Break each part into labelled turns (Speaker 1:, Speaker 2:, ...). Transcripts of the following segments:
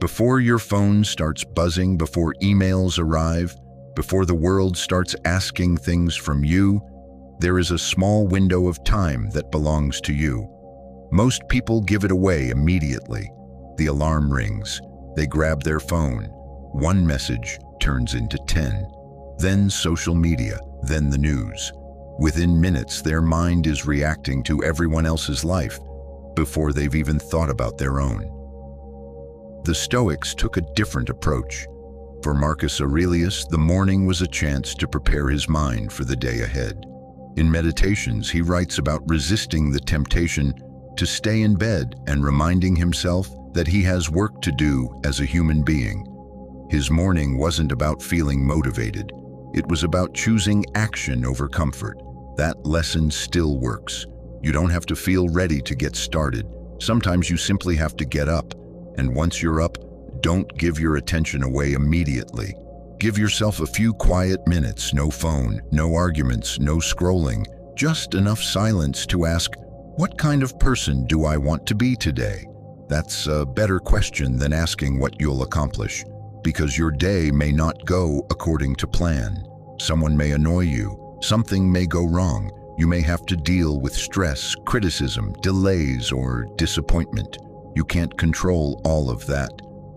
Speaker 1: Before your phone starts buzzing, before emails arrive, before the world starts asking things from you, there is a small window of time that belongs to you. Most people give it away immediately. The alarm rings. They grab their phone. One message turns into 10. Then social media, then the news. Within minutes, their mind is reacting to everyone else's life before they've even thought about their own. The Stoics took a different approach. For Marcus Aurelius, the morning was a chance to prepare his mind for the day ahead. In Meditations, he writes about resisting the temptation to stay in bed and reminding himself that he has work to do as a human being. His morning wasn't about feeling motivated. It was about choosing action over comfort. That lesson still works. You don't have to feel ready to get started. Sometimes you simply have to get up. And once you're up, don't give your attention away immediately. Give yourself a few quiet minutes, no phone, no arguments, no scrolling, just enough silence to ask, what kind of person do I want to be today? That's a better question than asking what you'll accomplish, because your day may not go according to plan. Someone may annoy you, something may go wrong, you may have to deal with stress, criticism, delays, or disappointment. You can't control all of that,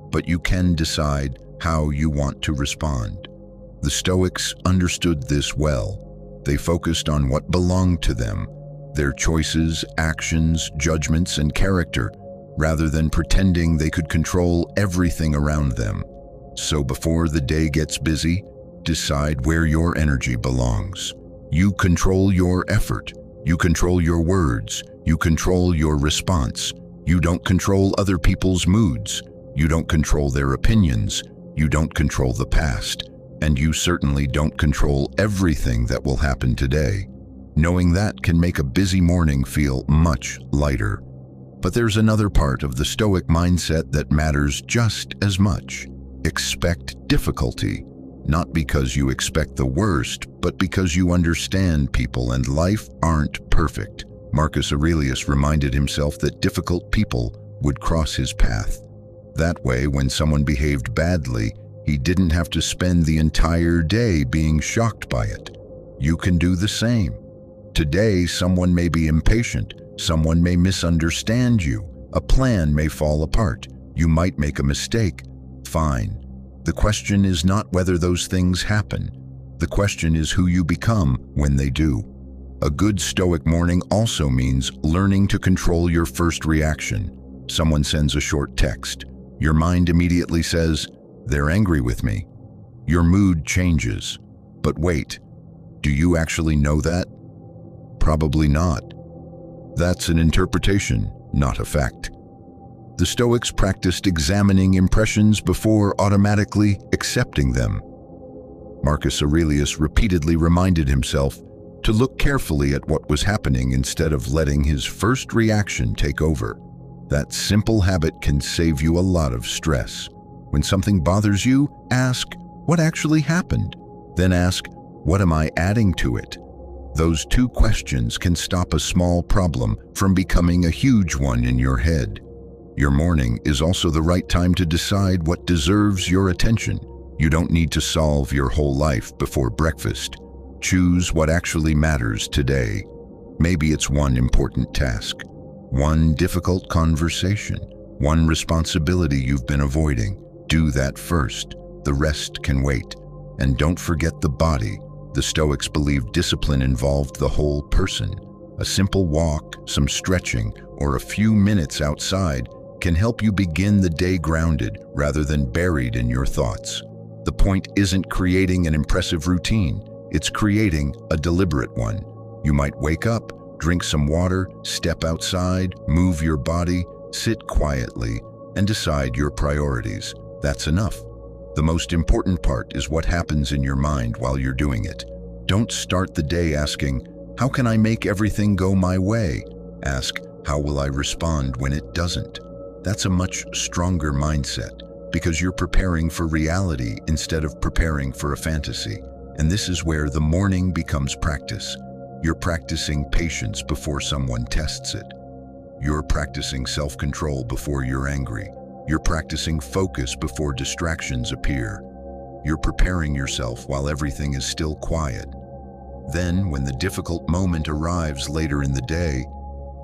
Speaker 1: but you can decide how you want to respond. The Stoics understood this well. They focused on what belonged to them, their choices, actions, judgments, and character, rather than pretending they could control everything around them. So before the day gets busy, decide where your energy belongs. You control your effort. You control your words. You control your response. You don't control other people's moods. You don't control their opinions. You don't control the past. And you certainly don't control everything that will happen today. Knowing that can make a busy morning feel much lighter. But there's another part of the Stoic mindset that matters just as much. Expect difficulty. Not because you expect the worst, but because you understand people and life aren't perfect. Marcus Aurelius reminded himself that difficult people would cross his path. That way, when someone behaved badly, he didn't have to spend the entire day being shocked by it. You can do the same. Today, someone may be impatient. Someone may misunderstand you. A plan may fall apart. You might make a mistake. Fine. The question is not whether those things happen. The question is who you become when they do. A good Stoic morning also means learning to control your first reaction. Someone sends a short text. Your mind immediately says, "They're angry with me." Your mood changes. But wait, do you actually know that? Probably not. That's an interpretation, not a fact. The Stoics practiced examining impressions before automatically accepting them. Marcus Aurelius repeatedly reminded himself to look carefully at what was happening instead of letting his first reaction take over. That simple habit can save you a lot of stress. When something bothers you, ask, what actually happened? Then ask, what am I adding to it? Those two questions can stop a small problem from becoming a huge one in your head. Your morning is also the right time to decide what deserves your attention. You don't need to solve your whole life before breakfast. Choose what actually matters today. Maybe it's one important task, one difficult conversation, one responsibility you've been avoiding. Do that first. The rest can wait. And don't forget the body. The Stoics believed discipline involved the whole person. A simple walk, some stretching, or a few minutes outside can help you begin the day grounded rather than buried in your thoughts. The point isn't creating an impressive routine. It's creating a deliberate one. You might wake up, drink some water, step outside, move your body, sit quietly, and decide your priorities. That's enough. The most important part is what happens in your mind while you're doing it. Don't start the day asking, how can I make everything go my way? Ask, how will I respond when it doesn't? That's a much stronger mindset because you're preparing for reality instead of preparing for a fantasy. And this is where the morning becomes practice. You're practicing patience before someone tests it. You're practicing self-control before you're angry. You're practicing focus before distractions appear. You're preparing yourself while everything is still quiet. Then, when the difficult moment arrives later in the day,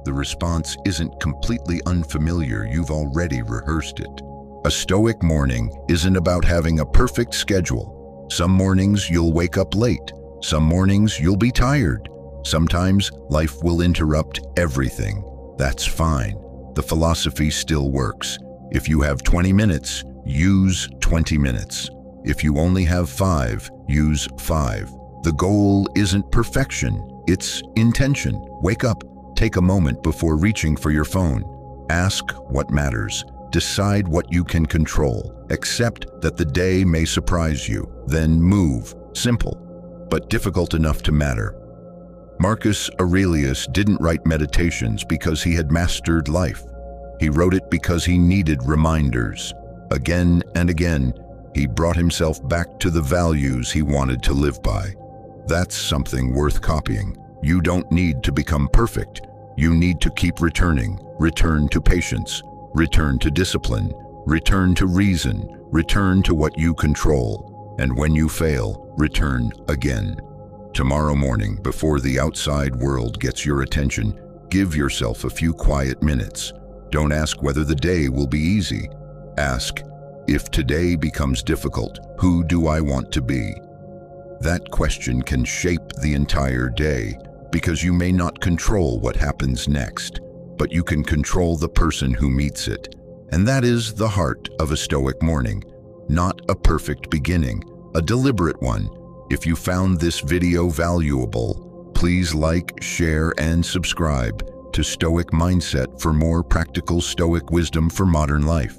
Speaker 1: the response isn't completely unfamiliar. You've already rehearsed it. A Stoic morning isn't about having a perfect schedule. Some mornings you'll wake up late. Some mornings you'll be tired. Sometimes life will interrupt everything. That's fine. The philosophy still works. If you have 20 minutes, use 20 minutes. If you only have 5, use 5. The goal isn't perfection, it's intention. Wake up, take a moment before reaching for your phone. Ask what matters. Decide what you can control. Accept that the day may surprise you. Then move. Simple, but difficult enough to matter. Marcus Aurelius didn't write Meditations because he had mastered life. He wrote it because he needed reminders. Again and again, he brought himself back to the values he wanted to live by. That's something worth copying. You don't need to become perfect. You need to keep returning. Return to patience. Return to discipline. Return to reason. Return to what you control. And when you fail, return again. Tomorrow morning, before the outside world gets your attention, give yourself a few quiet minutes. Don't ask whether the day will be easy. Ask, if today becomes difficult, who do I want to be? That question can shape the entire day, because you may not control what happens next, but you can control the person who meets it. And that is the heart of a Stoic morning. Not a perfect beginning, a deliberate one. If you found this video valuable, please like, share, and subscribe to Stoic Mindset for more practical Stoic wisdom for modern life.